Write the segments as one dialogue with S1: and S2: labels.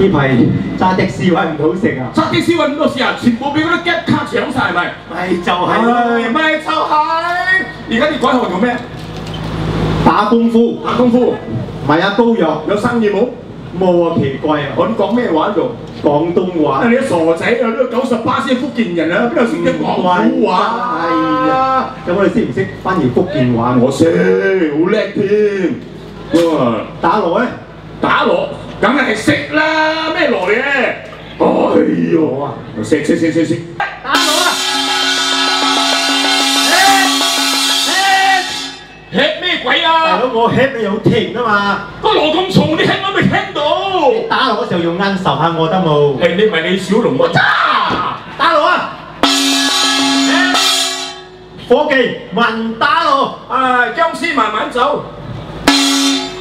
S1: 呢排揸的士揾唔到食啊！
S2: 揸的士揾唔到食啊，全部俾嗰啲 gap 卡搶晒咪？
S1: 咪就係，
S2: 咪就係。而家你改行做咩？
S1: 打功夫，
S2: 打功夫，
S1: 賣下膏藥，
S2: 有生意冇？
S1: 冇啊，奇怪啊！
S2: 我哋講咩話做？
S1: 廣東話。
S2: 你啲傻仔啊！呢個98%先福建人啊，邊度識得廣府話？
S1: 係啊，咁我哋識唔識翻譯福建話？
S2: 我識，好叻添。哇！
S1: 打鑼咧？
S2: 打鑼，梗係識啦，咩鑼嘅？哎呦啊！識。
S1: 打鑼啊！
S2: 吃咩鬼啊？
S1: 大佬，我吃你有停啊嘛！
S2: 個鑼咁重，你吃我未聽到。
S1: 打鑼嗰時候用眼受下我得冇？
S2: 誒，你唔係李小龍喎？
S1: 打鑼啊！伙計，慢打鑼！
S2: 啊，僵屍慢慢走。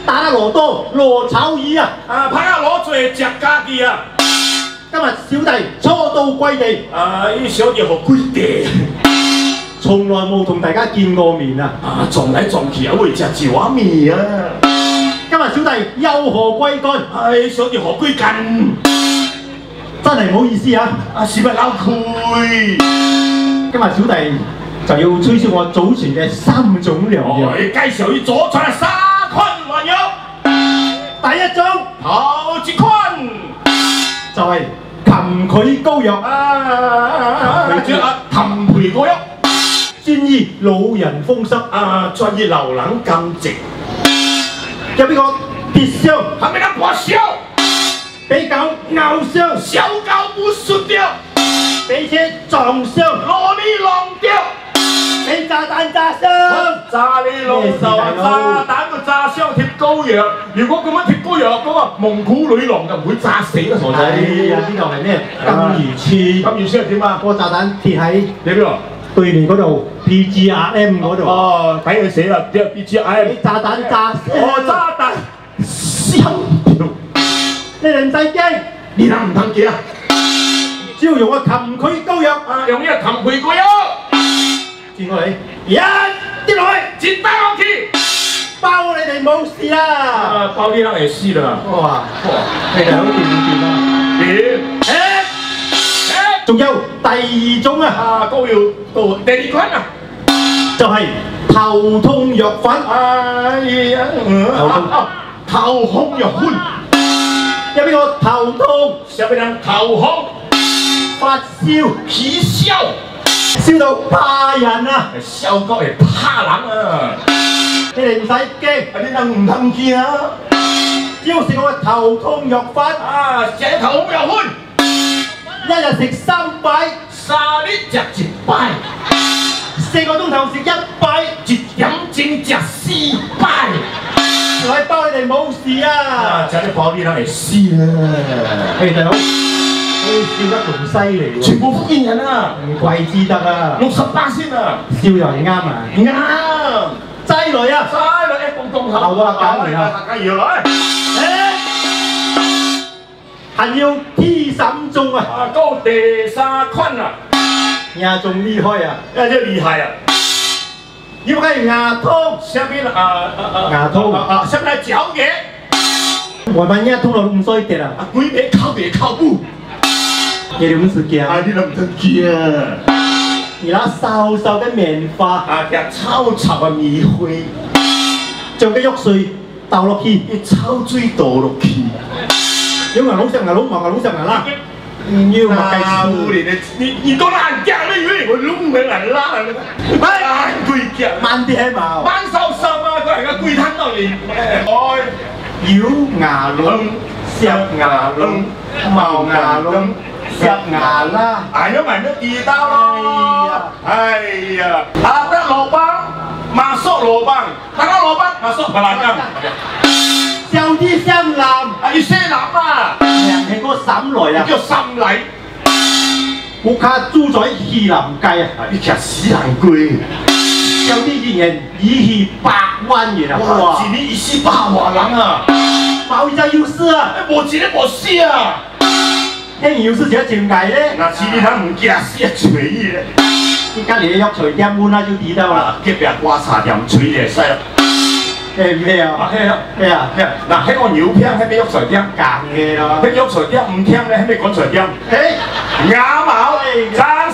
S1: 打得鑼多，鑼炒耳啊！
S2: 啊，拍下攞罪隻家己啊！
S1: 今日小弟初到貴地，
S2: 啊，呢小弟好貴地。
S1: 從來冇同大家見過面啊！
S2: 啊，撞嚟撞去啊，會食字畫面啊！
S1: 今日小弟有何貴幹？
S2: 唉，小弟何歸近？
S1: 真係唔好意思啊！
S2: 啊，是咪撈佢？
S1: 今日小弟就要吹銷我祖傳嘅3種良藥。
S2: 介紹要左傳沙坤良藥。
S1: 第一種
S2: 頭節坤，
S1: 就係蠄蟝膏藥。
S2: 蠄蟝膏藥。
S1: 專醫老人風濕，
S2: 專醫流冷禁疾。
S1: 有邊個跌傷？
S2: 係咪得破傷？
S1: 俾狗咬傷，
S2: 小狗不輸掉，
S1: 俾車撞傷，
S2: 攞你浪掉，
S1: 俾炸彈炸傷。
S2: 炸你老豆啊！炸彈個炸傷貼膏藥，如果咁樣貼膏藥，嗰個蒙古女郎就唔會炸死啦，傻仔。
S1: 哎呀，呢度係咩？金魚翅。
S2: 金魚翅係點啊？
S1: 個炸彈貼喺
S2: 你邊度？
S1: 對面嗰度 PGRM 嗰度。
S2: 哦，睇佢寫啦，PGRM。
S1: 俾炸彈炸傷。
S2: 哦，炸彈燒掉。
S1: 你哋唔使驚，
S2: 你諗唔諗嘅啊？
S1: 只要用個蠄蟝膏藥，
S2: 用呢個蠄蟝膏藥，
S1: 轉過嚟，一跌落去，
S2: 接單落去，
S1: 包你哋冇事啦！
S2: 包啲人嚟試啦！
S1: 哇，你哋好掂唔掂啊？
S2: 掂！
S1: 仲有第2種啊！
S2: 膏藥膏第2款啊，
S1: 就係頭痛藥粉。
S2: 哎呀，頭痛藥粉。
S1: 有邊個頭痛？
S2: 上邊人頭痛、
S1: 發燒、
S2: 起燒，
S1: 燒到怕人啊！
S2: 燒到係怕人啊！
S1: 你哋唔使驚，
S2: 你能唔能驚啊？
S1: 只要食我嘅頭痛藥粉，
S2: 食頭痛藥粉，
S1: 一日食3擺
S2: 3日食1擺
S1: ，4個鐘頭食1擺，
S2: 一點鐘食4擺。
S1: 我係包你哋冇事啊！
S2: 食啲包啲人嚟試啦！
S1: 嘿，大佬，你笑得仲犀利喎！
S2: 全部福建人啊！
S1: 唔怪之得啊
S2: ！68先啊！
S1: 笑又係啱啊！
S2: 啱！
S1: 擠來啊！
S2: 擠來一公公頭
S1: 啊！搞嚟啊！
S2: 梗要來！
S1: 還要 T3種啊！
S2: 高第3款啊！
S1: 牙仲厲害啊！
S2: 真厲害啊！
S1: 要係牙痛，
S2: 上邊
S1: 牙痛
S2: 上邊嚼嘅，
S1: 我們牙痛到唔衰啲啦。
S2: 鬼別靠地靠步，
S1: 你哋唔識驚？
S2: 你都唔得驚。
S1: 而家瘦瘦嘅棉花，
S2: 夾臭臭嘅米花，
S1: 將啲藥水倒落去，
S2: 臭水倒落去，
S1: 有牙窿食牙窿，冇牙窿食牙啦。唔要咪計數。
S2: 你講爛夾，你以為我窿嘅人啦？哎，鬼夾，
S1: 慢啲係嘛？
S2: 慢手心啊！佢係個鬼攤到你，
S1: 咬牙窿、錫牙窿、冒牙窿、錫牙啦。
S2: 哎呀，買得地道咯！哎呀，得蘿蔔，馬索蘿蔔，得蘿蔔，馬索白蘭金。
S1: 有啲香藍，
S2: 要些藍啊！
S1: 人係個嬸來啊！
S2: 叫心禮，
S1: 屋卡住在西南街啊！
S2: 呢條死人貴，
S1: 有啲人以200萬元啊！
S2: 哇！一年28萬人啊！
S1: 冇就要事啊！
S2: 冇錢冇事啊！
S1: 聽要事就點解咧？
S2: 嗱，錢你睇唔驚死啊！隨意咧！
S1: 依家你藥材店搬啦，要地道啦，
S2: 結別刮茶店隨嘢使啦。
S1: 係咩啊？
S2: 係啊，
S1: 咩啊？
S2: 嗱，喺個尿片喺咩喐水點？
S1: 硬嘅咯。
S2: 喺喐水點唔聽咧，喺咩滾水點？
S1: 誒，
S2: 啱冇？真